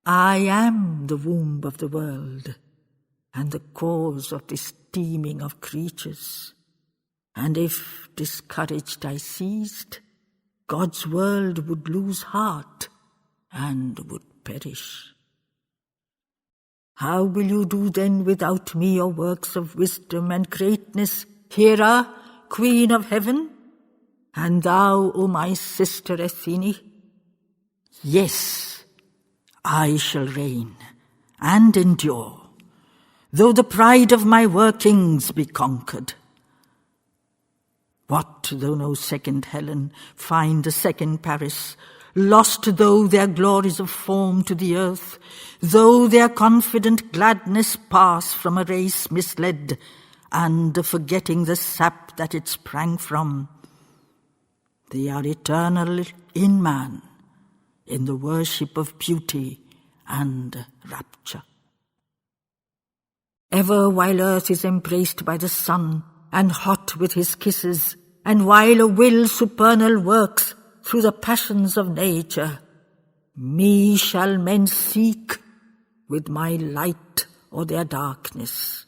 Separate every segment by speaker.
Speaker 1: I am the womb of the world, and the cause of this teeming of creatures. And if discouraged I ceased, God's world would lose heart and would perish. How will you do then without me your works of wisdom and greatness, Hera, Queen of Heaven? And thou, O my sister Athene? Yes, I shall reign and endure, though the pride of my workings be conquered. What though no second Helen find a second Paris, lost though their glories of form to the earth, though their confident gladness pass from a race misled, and forgetting the sap that it sprang from, they are eternal in man, in the worship of beauty and rapture. Ever while earth is embraced by the sun, and hot with his kisses, and while a will supernal works through the passions of nature, me shall men seek with my light or their darkness,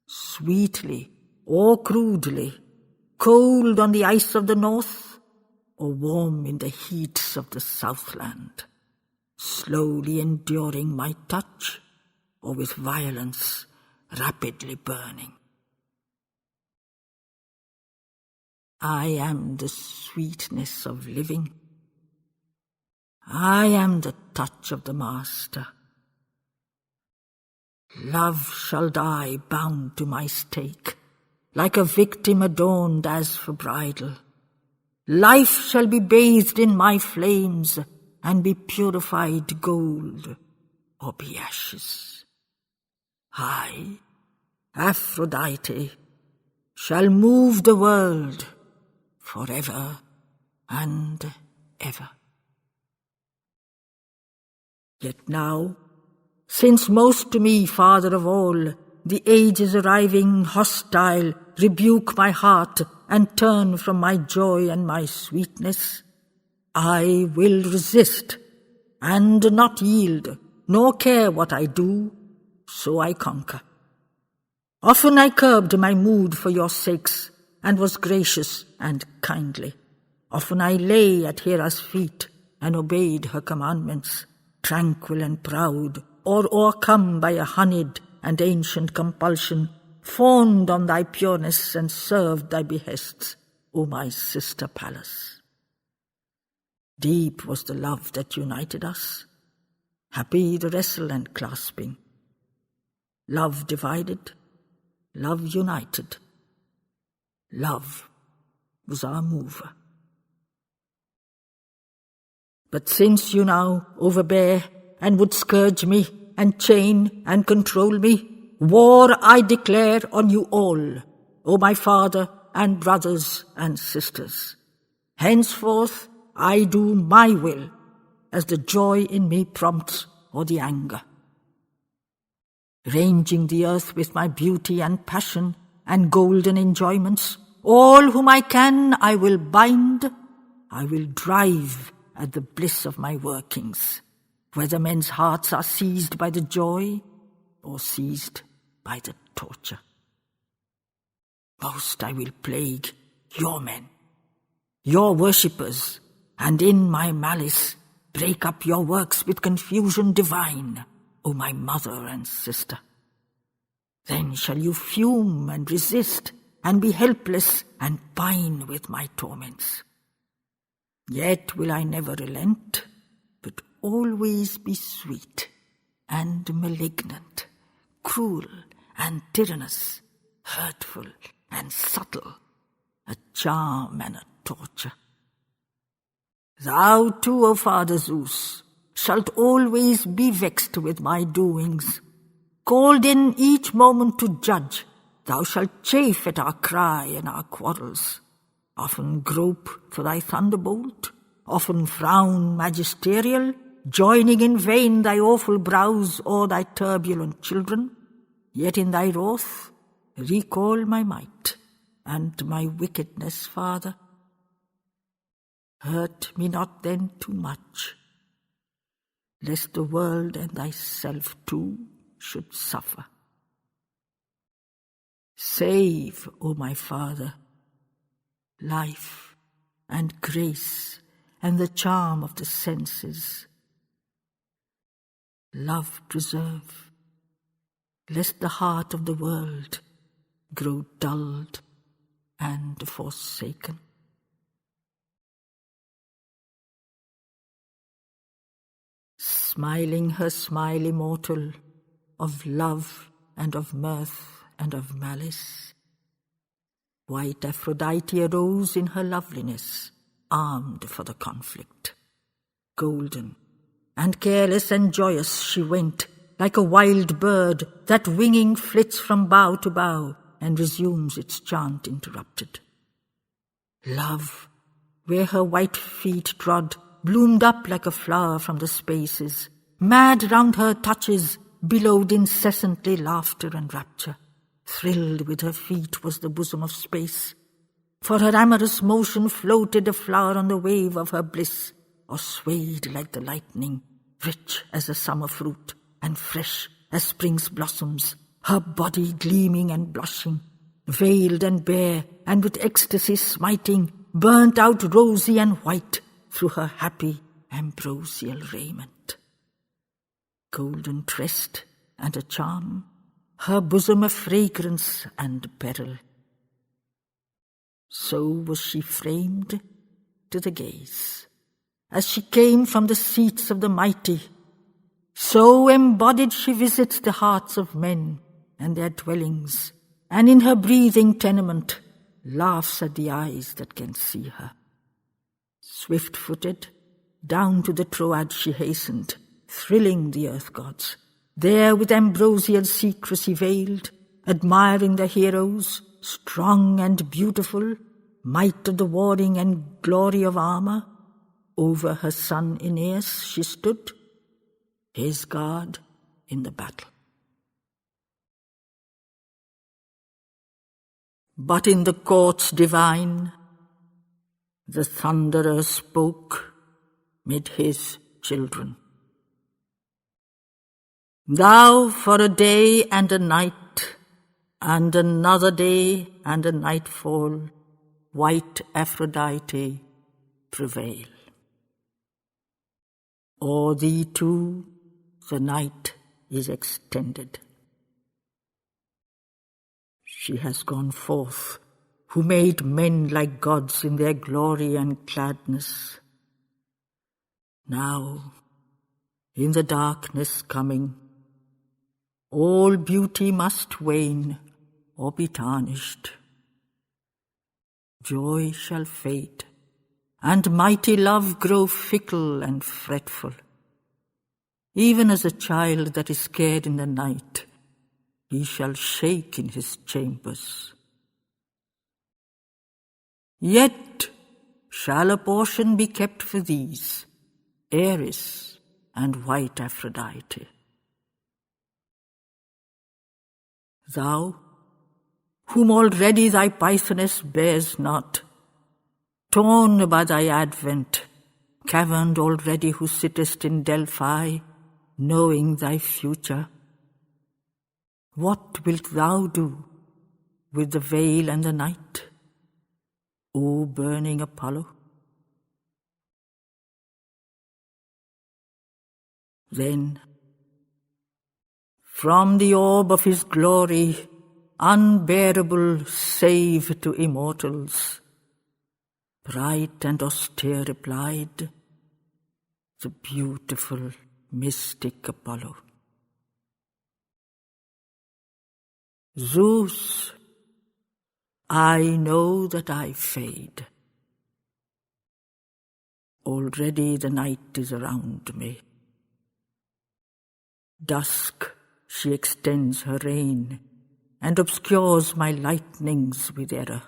Speaker 1: sweetly or crudely, cold on the ice of the north, or warm in the heats of the southland, slowly enduring my touch, or with violence rapidly burning. I am the sweetness of living. I am the touch of the Master. Love shall die bound to my stake, like a victim adorned as for bridal. Life shall be bathed in my flames, and be purified gold, or be ashes. I, Aphrodite, shall move the world forever and ever. Yet now, since most to me, Father of all, the ages arriving hostile rebuke my heart and turn from my joy and my sweetness, I will resist and not yield, nor care what I do, so I conquer. Often I curbed my mood for your sakes, and was gracious and kindly. Often I lay at Hera's feet, and obeyed her commandments, tranquil and proud, or o'ercome by a honeyed and ancient compulsion, fawned on thy pureness and served thy behests, O my sister Pallas. Deep was the love that united us, happy the wrestle and clasping. Love divided, love united. Love was our mover. But since you now overbear and would scourge me and chain and control me, war I declare on you all, O my father and brothers and sisters. Henceforth I do my will, as the joy in me prompts or the anger. Ranging the earth with my beauty and passion and golden enjoyments, all whom I can I will bind, I will drive at the bliss of my workings, whether men's hearts are seized by the joy or seized by the torture. Most I will plague your men, your worshippers, and in my malice break up your works with confusion divine, O my mother and sister. Then shall you fume and resist, and be helpless and pine with my torments. Yet will I never relent, but always be sweet and malignant, cruel and tyrannous, hurtful and subtle, a charm and a torture. Thou too, O Father Zeus, shalt always be vexed with my doings. Called in each moment to judge, thou shalt chafe at our cry and our quarrels, often grope for thy thunderbolt, often frown magisterial, joining in vain thy awful brows or thy turbulent children, yet in thy wrath recall my might and my wickedness, Father. Hurt me not then too much. lest the world and thyself too should suffer. Save, O my Father, life and grace and the charm of the senses. Love preserve, lest the heart of the world grow dulled and forsaken. Smiling her smile immortal of love and of mirth and of malice, white Aphrodite arose in her loveliness, armed for the conflict. Golden and careless and joyous she went, like a wild bird that winging flits from bough to bough and resumes its chant interrupted. Love, where her white feet trod, bloomed up like a flower from the spaces. Mad round her touches billowed incessantly laughter and rapture. Thrilled with her feet was the bosom of space. For her amorous motion floated a flower on the wave of her bliss, or swayed like the lightning, rich as a summer fruit, and fresh as spring's blossoms, her body gleaming and blushing, veiled and bare, and with ecstasy smiting, burnt out rosy and white through her happy ambrosial raiment. Golden tressed and a charm, her bosom a fragrance and peril. So was she framed to the gaze, as she came from the seats of the mighty. So embodied she visits the hearts of men and their dwellings, and in her breathing tenement laughs at the eyes that can see her. Swift-footed, down to the Troad she hastened, thrilling the earth gods. There with ambrosial secrecy veiled, admiring the heroes, strong and beautiful, might of the warring and glory of armor. Over her son Aeneas she stood, his guard in the battle. But in the courts divine, the Thunderer spoke mid his children. Thou for a day and a night, and another day and a nightfall, white Aphrodite, prevail. O'er thee too the night is extended. She has gone forth, who made men like gods in their glory and gladness. Now, in the darkness coming, all beauty must wane or be tarnished. Joy shall fade, and mighty love grow fickle and fretful. Even as a child that is scared in the night, he shall shake in his chambers. Yet shall a portion be kept for these, Eris and white Aphrodite. Thou, whom already thy Pythoness bears not, torn by thy advent, caverned already who sittest in Delphi, knowing thy future, what wilt thou do with the veil and the night, O burning Apollo? Then, from the orb of his glory, unbearable save to immortals, bright and austere replied the beautiful mystic Apollo. Zeus, I know that I fade. Already the night is around me. Dusk she extends her reign and obscures my lightnings with error.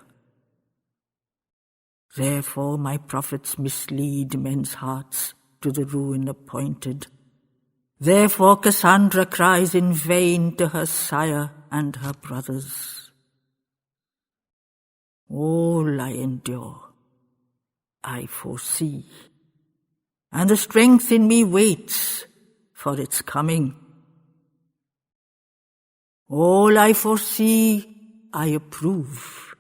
Speaker 1: Therefore my prophets mislead men's hearts to the ruin appointed. Therefore Cassandra cries in vain to her sire and her brothers. All I endure, I foresee, and the strength in me waits for its coming. All I foresee I approve,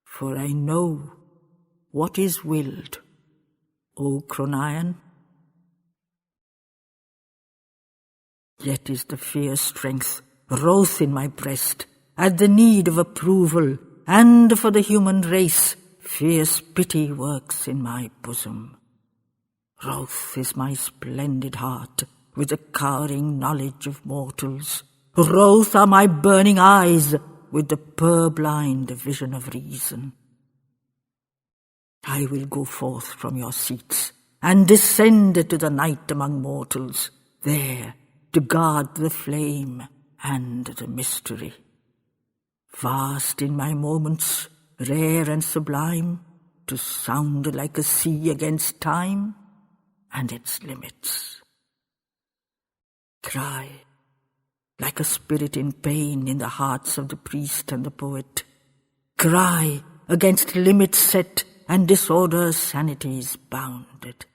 Speaker 1: for I know what is willed, O Cronion. Yet is the fierce strength wroth in my breast at the need of approval, and for the human race fierce pity works in my bosom. Wroth is my splendid heart with the cowering knowledge of mortals. Wroth are my burning eyes with the purblind vision of reason. I will go forth from your seats and descend to the night among mortals, there to guard the flame and the mystery. Vast in my moments, rare and sublime, to sound like a sea against time and its limits. Cry like a spirit in pain in the hearts of the priest and the poet. Cry against limits set and disorder's sanities bounded.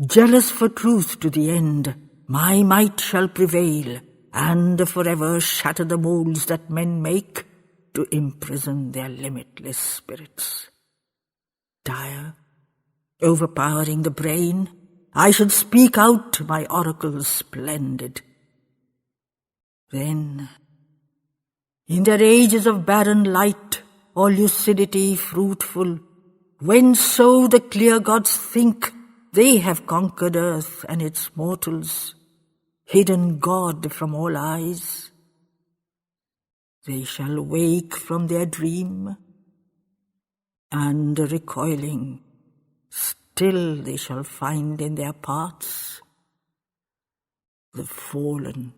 Speaker 1: Jealous for truth to the end, my might shall prevail, and forever shatter the molds that men make to imprison their limitless spirits. Dire, overpowering the brain, I should speak out my oracles splendid. Then, in their ages of barren light or lucidity fruitful, when so the clear gods think they have conquered earth and its mortals, hidden God from all eyes, they shall wake from their dream, and recoiling, still they shall find in their paths the fallen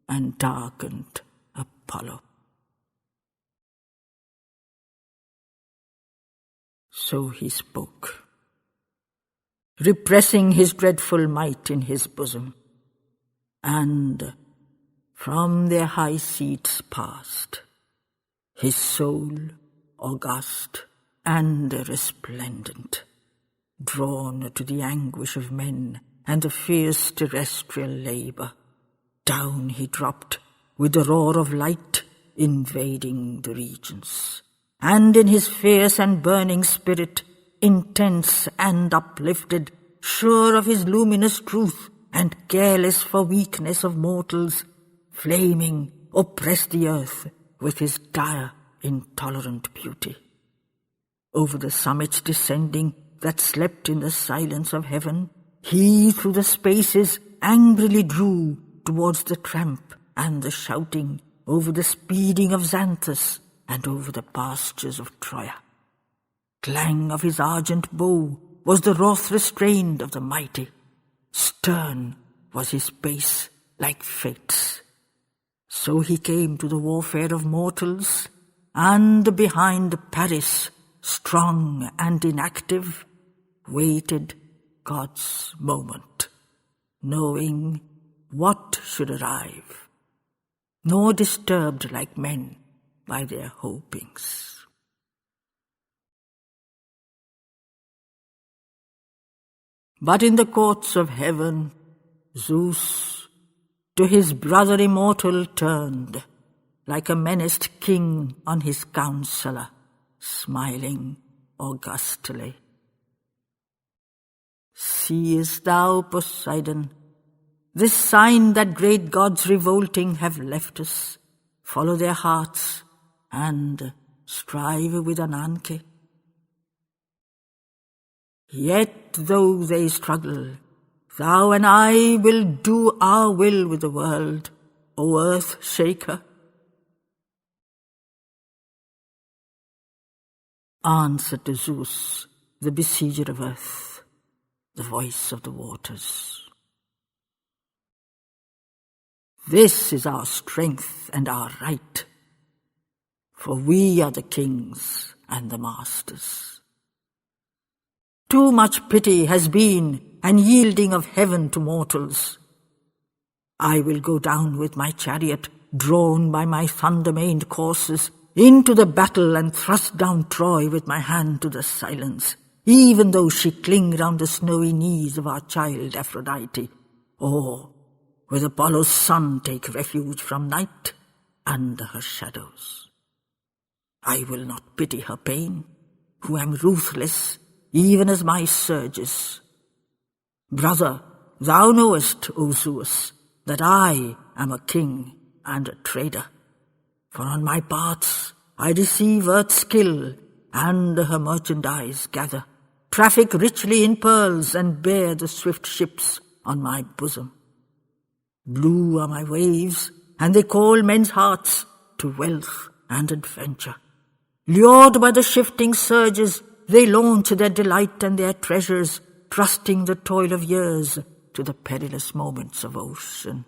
Speaker 1: and darkened Apollo. So he spoke, repressing his dreadful might in his bosom, and from their high seats passed, his soul august and resplendent, drawn to the anguish of men and the fierce terrestrial labour. Down he dropped with the roar of light invading the regions, and in his fierce and burning spirit, intense and uplifted, sure of his luminous truth and careless for weakness of mortals, flaming, oppressed the earth with his dire, intolerant beauty. Over the summits descending that slept in the silence of heaven, he through the spaces angrily drew towards the tramp and the shouting, over the speeding of Xanthus and over the pastures of Troia. Clang of his argent bow was the wrath restrained of the mighty. Stern was his pace like fate's. So he came to the warfare of mortals, and behind Paris, strong and inactive, waited God's moment, knowing what should arrive, nor disturbed like men by their hopings. But in the courts of heaven, Zeus to his brother immortal turned, like a menaced king on his counselor, smiling augustly. Seest thou, Poseidon, this sign that great gods revolting have left us, follow their hearts, and strive with Ananke? Yet though they struggle, thou and I will do our will with the world, O earth shaker. Answer to Zeus, the besieger of earth, the voice of the waters. This is our strength and our right, for we are the kings and the masters. Too much pity has been and yielding of heaven to mortals. I will go down with my chariot, drawn by my thunder-maned coursers, into the battle and thrust down Troy with my hand to the silence, even though she cling round the snowy knees of our child Aphrodite, or with Apollo's son take refuge from night under her shadows. I will not pity her pain, who am ruthless, even as my surges. Brother, thou knowest, O Zeus, that I am a king and a trader. For on my parts I receive earth's skill, and her merchandise gather, traffic richly in pearls, and bear the swift ships on my bosom. Blue are my waves, and they call men's hearts to wealth and adventure. Lured by the shifting surges, they launch their delight and their treasures, trusting the toil of years to the perilous moments of ocean.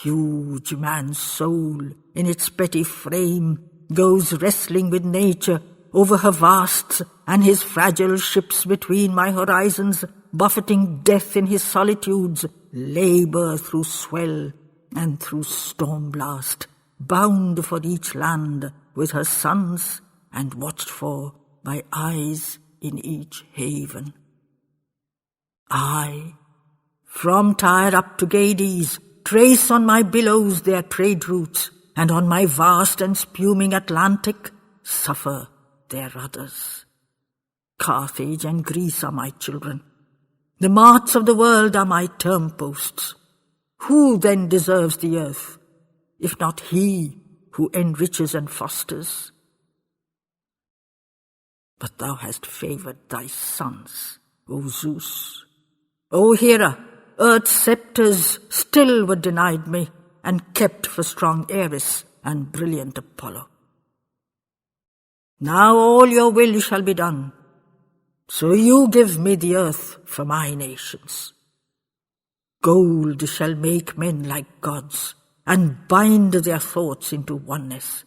Speaker 1: Huge man's soul in its petty frame goes wrestling with nature over her vasts, and his fragile ships between my horizons, buffeting death in his solitudes, labor through swell and through storm blast, bound for each land with her sons and watched for by eyes in each haven. I, from Tyre up to Gades, trace on my billows their trade routes, and on my vast and spuming Atlantic suffer their rudders. Carthage and Greece are my children. The marts of the world are my term posts. Who then deserves the earth, if not he who enriches and fosters? But thou hast favoured thy sons, O Zeus. O Hera, earth's sceptres still were denied me, and kept for strong Ares and brilliant Apollo. Now all your will shall be done, so you give me the earth for my nations. Gold shall make men like gods, and bind their thoughts into oneness.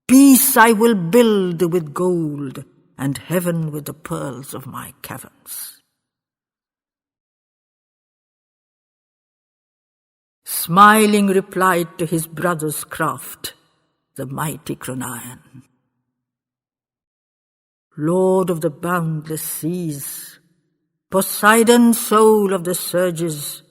Speaker 1: Peace I will build with gold, and heaven with the pearls of my caverns. Smiling replied to his brother's craft the mighty Cronion. Lord of the boundless seas, Poseidon, soul of the surges,